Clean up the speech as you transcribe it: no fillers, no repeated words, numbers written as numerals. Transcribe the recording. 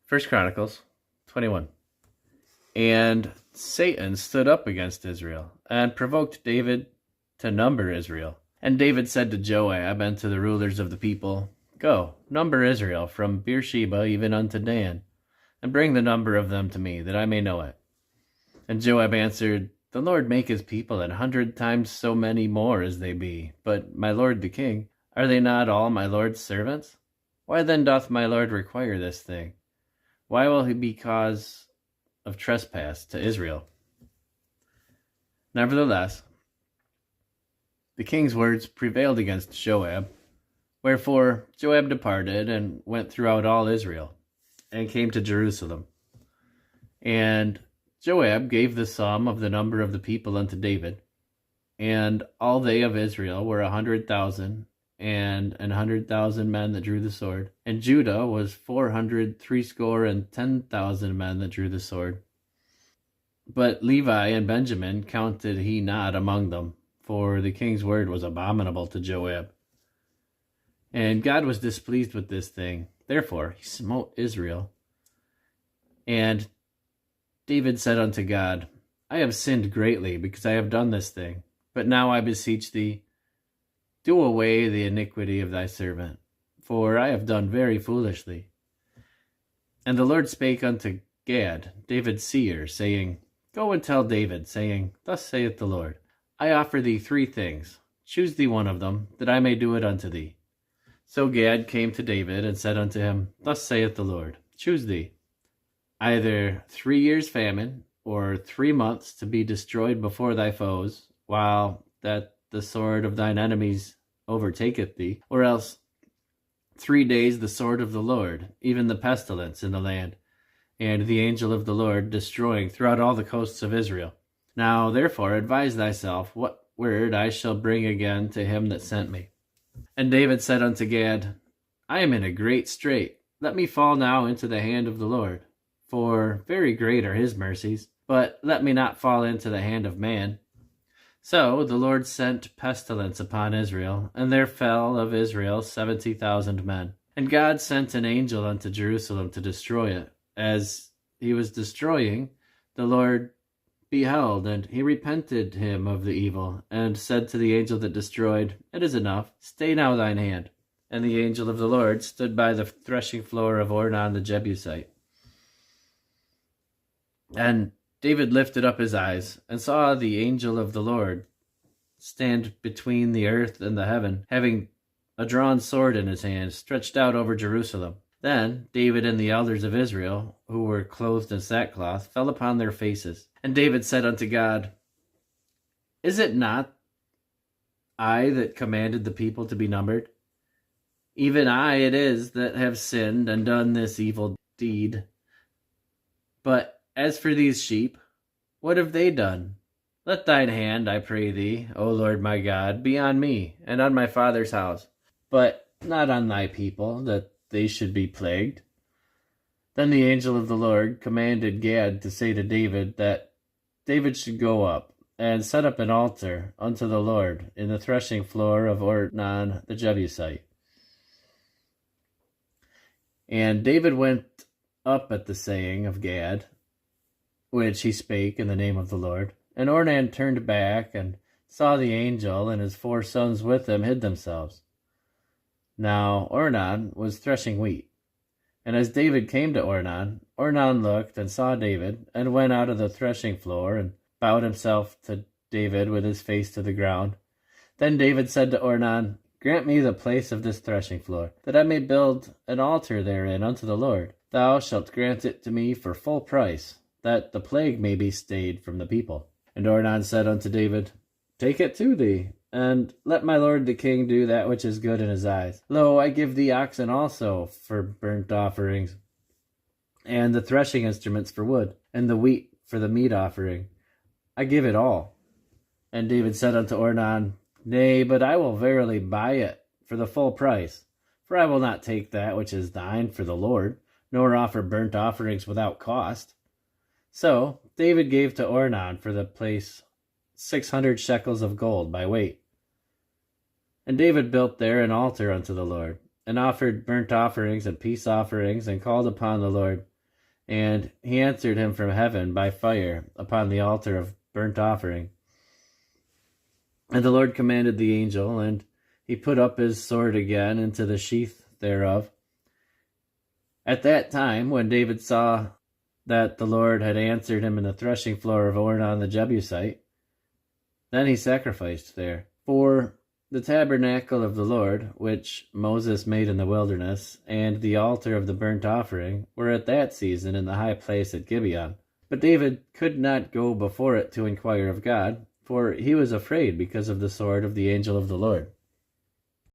First Chronicles 21. And Satan stood up against Israel and provoked David to number Israel. And David said to Joab and to the rulers of the people, Go, number Israel from Beersheba even unto Dan, and bring the number of them to me, that I may know it. And Joab answered, The Lord make his people 100 times so many more as they be. But my lord the king, are they not all my lord's servants? Why then doth my lord require this thing? Why will he be cause of trespass to Israel? Nevertheless, the king's words prevailed against Joab. Wherefore Joab departed and went throughout all Israel, and came to Jerusalem. And Joab gave the sum of the number of the people unto David, and all they of Israel were 100,000, and 100,000 men that drew the sword. And Judah was 410,000 men that drew the sword. But Levi and Benjamin counted he not among them, for the king's word was abominable to Joab. And God was displeased with this thing. Therefore he smote Israel. And David said unto God, I have sinned greatly, because I have done this thing. But now I beseech thee, do away the iniquity of thy servant, for I have done very foolishly. And the Lord spake unto Gad, David's seer, saying, Go and tell David, saying, Thus saith the Lord, I offer thee 3 things. Choose thee one of them, that I may do it unto thee. So Gad came to David, and said unto him, Thus saith the Lord, Choose thee, either 3 years' famine, or 3 months to be destroyed before thy foes, while that the sword of thine enemies overtaketh thee, or else 3 days the sword of the Lord, even the pestilence in the land, and the angel of the Lord destroying throughout all the coasts of Israel. Now therefore advise thyself what word I shall bring again to him that sent me. And David said unto Gad, I am in a great strait. Let me fall now into the hand of the Lord, for very great are his mercies, but let me not fall into the hand of man. So the Lord sent pestilence upon Israel, and there fell of Israel 70,000 men. And God sent an angel unto Jerusalem to destroy it. As he was destroying, the Lord beheld, and he repented him of the evil, and said to the angel that destroyed, It is enough, stay now thine hand. And the angel of the Lord stood by the threshing floor of Ornan the Jebusite. And David lifted up his eyes, and saw the angel of the Lord stand between the earth and the heaven, having a drawn sword in his hand, stretched out over Jerusalem. Then David and the elders of Israel, who were clothed in sackcloth, fell upon their faces. And David said unto God, Is it not I that commanded the people to be numbered? Even I it is that have sinned and done this evil deed. But as for these sheep, what have they done? Let thine hand, I pray thee, O Lord my God, be on me, and on my father's house, but not on thy people, that they should be plagued. Then the angel of the Lord commanded Gad to say to David that David should go up and set up an altar unto the Lord in the threshing floor of Ornan the Jebusite. And David went up at the saying of Gad, which he spake in the name of the Lord. And Ornan turned back, and saw the angel, and his 4 sons with him hid themselves. Now Ornan was threshing wheat. And as David came to Ornan, Ornan looked and saw David, and went out of the threshing floor, and bowed himself to David with his face to the ground. Then David said to Ornan, Grant me the place of this threshing floor, that I may build an altar therein unto the Lord. Thou shalt grant it to me for full price, that the plague may be stayed from the people. And Ornan said unto David, Take it to thee, and let my lord the king do that which is good in his eyes. Lo, I give thee oxen also for burnt offerings, and the threshing instruments for wood, and the wheat for the meat offering. I give it all. And David said unto Ornan, Nay, but I will verily buy it for the full price, for I will not take that which is thine for the Lord, nor offer burnt offerings without cost. So David gave to Ornan for the place 600 shekels of gold by weight. And David built there an altar unto the Lord, and offered burnt offerings and peace offerings, and called upon the Lord. And he answered him from heaven by fire upon the altar of burnt offering. And the Lord commanded the angel, and he put up his sword again into the sheath thereof. At that time, when David saw that the Lord had answered him in the threshing floor of Ornan the Jebusite, then he sacrificed there. For the tabernacle of the Lord, which Moses made in the wilderness, and the altar of the burnt offering, were at that season in the high place at Gibeon. But David could not go before it to inquire of God, for he was afraid because of the sword of the angel of the Lord.